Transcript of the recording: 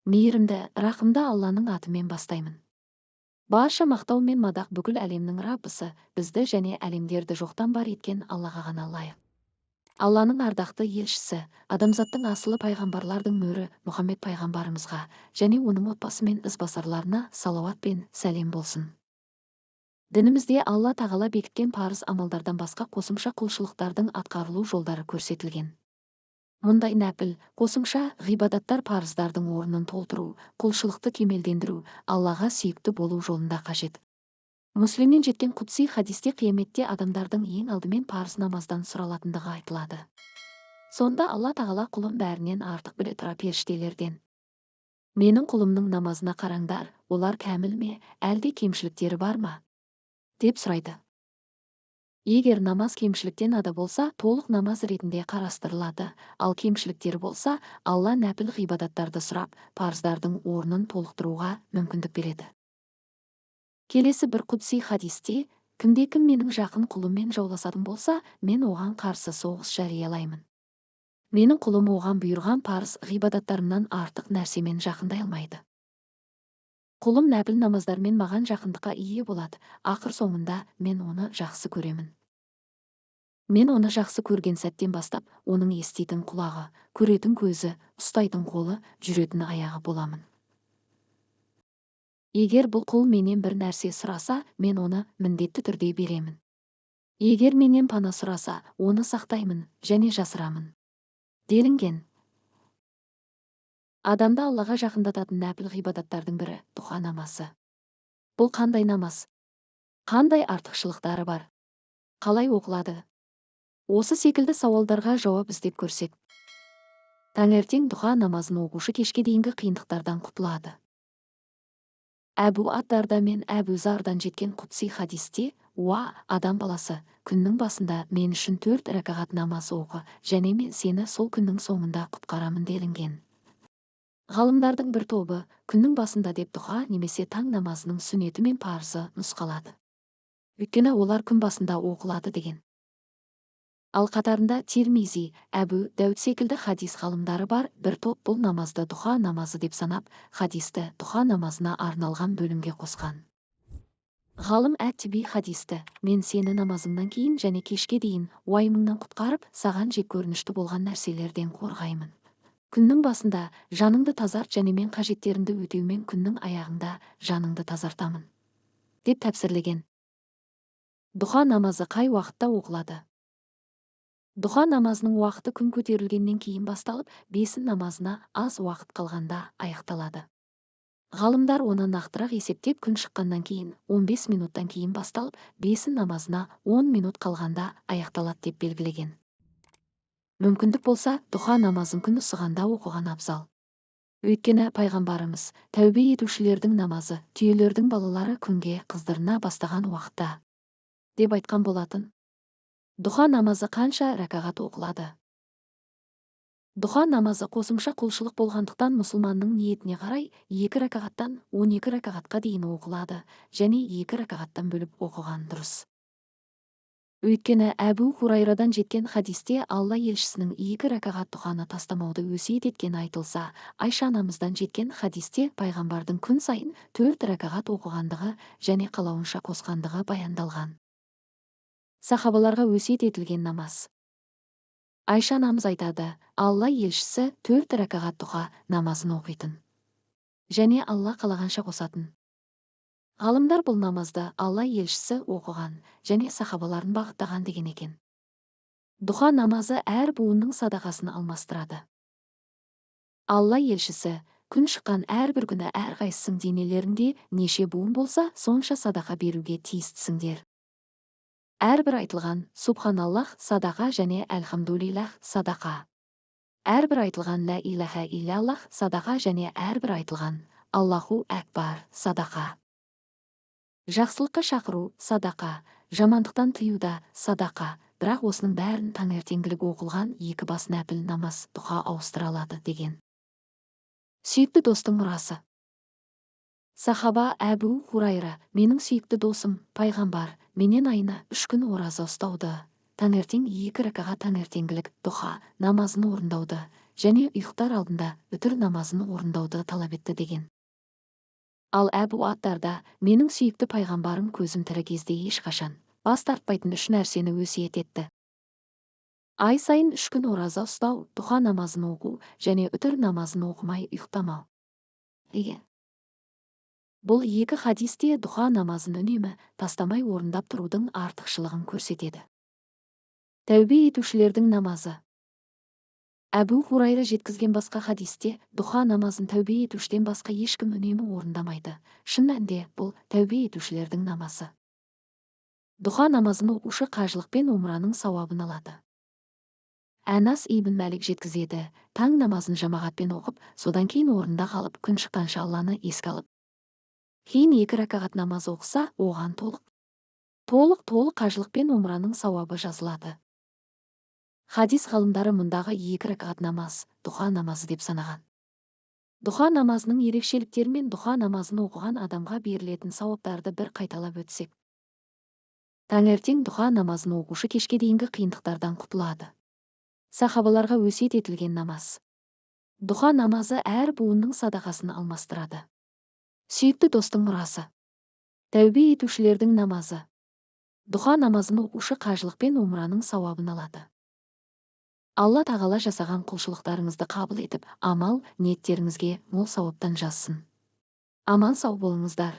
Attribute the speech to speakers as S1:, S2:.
S1: Мейірімді, рақымды Алланың атымен бастаймын. Барша мақтау мен мадақ бүкіл әлемнің Раббысы, бізді және әлемдерді жоқтан бар еткен Аллаға ғана лайық. Алланың ардақты елшісі, адамзаттың асылы пайғамбарлардың мөрі Мұхаммед пайғамбарымызға және оның отбасы мен ізбасарларына салауат пен сәлем болсын. Дінімізде Алла тағала бекіткен парыз амалдардан басқа қосымша құлшылықтардың атқарылу жолдары көрсетілген. Мұндай нәпіл, қосымша ғибадаттар парыздардың орнын толтыру, құлшылықты кемелдендіру, Аллаға сүйікті болу жолында қажет. Муслимнен жеткен құдси хадисте қияметте адамдардың ең алдымен парыз намаздан сұралатындығы айтылады. Сонда Алла тағала құлым бәрінен артық біле тұра періштелерден: менің құлымның намазына қараңдар, олар кәміл ме, әлде кемшіліктері бар ма? деп сұрайды. Егер намаз кемшіліктен ада болса, толық намаз ретінде қарастырылады, ал кемшіліктері болса, Алла нәпіл ғибадаттарды сұрап, парыздардың орнын толықтыруға мүмкіндік береді. Келесі бір құдси хадисте, кімде-кім менің жақын құлыммен жауласатын болса, мен оған қарсы соғыс жариялаймын. Менің құлым оған бұйырған парыз ғибадаттарымнан артық нәрсемен жақындай алмайды. Құлым нәпіл намаздармен маған жақындыққа ие болады, ақыр соңында мен оны жақсы көремін. Мен оны жақсы көрген сәттен бастап, оның еститін құлағы, көретін көзі, ұстайтын қолы, жүретін аяғы боламын. Егер бұл құл менен бір нәрсе сұраса, мен оны міндетті түрде беремін. Егер менен пана сұраса, оны сақтаймын және жасырамын. делінген. Адамды Аллаға жақындататын нәпіл ғибадаттардың бірі дұға намазы. Бұл қандай намаз? Қандай артықшылықтары бар? Қалай оқылады? Осы секілді сауалдарға жауап іздеп көрсек, таңертең дұға намазын оқушы кешке дейінгі қиындықтардан құтылады. Әбу ад-Дарда мен Әбу Зардан жеткен құдси хадисте, адам баласы, күннің басында мен үшін 4 рәкағат намаз оқы, және мен сені сол күннің соңында құтқарамын делінген. Ғалымдардың бір тобы күннің басында деп дұға немесе таң намазының сүннеті мен парызы нұсқалады. Өйткені олар күн басында оқылады деген. Ал қатарында Тирмизи, Әбу Дәуд секілді хадис ғалымдары бар. Бір топ бұл намазды дұға намазы деп санап, хадисті дұға намазына арналған бөлімге қосқан. Ғалым әт-Тиби хадисті, мен сені намазыңнан кейін және кешке дейін уайымыңнан құтқарып, саған жек көрінішті болған нәрселерден қорғаймын. Күннің басында жаныңды тазарт және мен қажеттеріңді өтеумен күннің аяғында жаныңды тазартамын, деп тәпсірлеген. Дұға намазы қай уақытта оқылады? Дұға намазының уақыты күн көтерілгеннен кейін басталып, бесін намазына аз уақыт қалғанда аяқталады. Ғалымдар оны нақтырақ есептеп, күн шыққаннан кейін 15 минуттан кейін басталып, бесін намазына 10 минут қалғанда аяқталады деп белгілеген. Мүмкіндік болса, дұға намазын күн ысығанда оқыған абзал. Өйткені пайғамбарымыз, тәубе етушілердің намазы, түйелердің балалары күнге қыздырына бастаған уақытта, деп айтқан болатын. Дұға намазы қанша рәкағат оқылады? Дұға намазы қосымша құлшылық болғандықтан мұсылманның ниетіне қарай 2 рәкағаттан 12 рәкағатқа дейін оқылады, және 2 рәкағаттан бөліп оқыған дұрыс. Өйткені Әбу Хурайрадан жеткен хадисте Алла елшісінің 2 рәкағат дұғаны тастамауды өсиет еткен айтылса, Айша анамыздан жеткен хадисте пайғамбардың күн сайын 4 рәкағат оқығандығы және қалауынша қосқандығы баяндалған. Сахабаларға өсиет етілген намаз. Айша анамыз айтады, Алла елшісі 4 рәкағат дұға намазын оқитын, және Алла қалағанша қосатын. Ғалымдар бұл намазды Алла елшісі оқыған және сахабаларын бағыттаған деген екен. Дұға намазы әр буынның садақасын алмастырады. Алла елшісі, күн шыққан әрбір күні әрқайсысың денелерінде неше буын болса, сонша садақа беруге тиістісіңдер. Әрбір айтылған субханаллах садақа және әлхамдулиллах садақа. Әрбір айтылған ла илаха илляллах садақа және әрбір айтылған Аллаху әкбар садақа. Жақсылыққа шақыру садақа, жамандықтан тыюда садақа, бірақ осының бәрін таңертеңгілік оқылған 2 бас нәпіл намаз дұға ауыстыра алады деген. Сүйікті достың мұрасы. Сахаба Әбу Хурайра, менің сүйікті досым, пайғамбар, менен айына 3 күн ораза ұстауды, таңертең 2 рәкағат таңертеңгілік дұға намазын орындауды және ұйықтар алдында үтір намазын орындауды талап етті деген. Ал Әбу Аттарда менің сүйікті пайғамбарым көзім тірі кезде ешқашан бас тартпайтын 3 нәрсені өсиет етті. Ай сайын 3 күн ораза ұстау, дұға намазын оқу және үтір намазын оқымай ұйықтамау деген. Бұл 2 хадисте дұға намазын үнемі тастамай орындап тұрудың артықшылығын көрсетеді. Тәубе етушілердің намазы. Әбу Хурайра жеткізген басқа хадисте дұға намазын тәубе етушіден басқа ешкім үнемі орындамайды. Шын мәнінде бұл тәубе етушілердің намазы. Дұға намазын оқушы қажылықпен умраның сауабын алады. Әнас ибн Мәлик жеткізеді, таң намазын жамағатпен оқып, содан кейін орында қалып, күн шыққанша Алланы еске алып, кейін 2 ракағат намаз оқыса, оған толық қажылықпен умраның сауабы жазылады. Хадис ғалымдары мұндағы 2 ракағат намаз, дұға намазы деп санаған. Дұға намазының ерекшеліктері мен дұға намазын оқыған адамға берілетін сауаптарды бір қайталап өтсек. Таңертең дұға намазын оқушы кешке дейінгі қиындықтардан құтылады. Сахабаларға өсиет етілген намаз. Дұға намазы әр буынның садақасын алмастырады. Сүйікті достың мұрасы. Тәубе етушілердің намазы. Дұға намазын оқушы қажылықпен умраның сауабын алады. Алла тағала жасаған құлшылықтарыңызды қабыл етіп, амал, ниеттеріңізге мол сауаптан жазсын. Аман сау болыңыздар.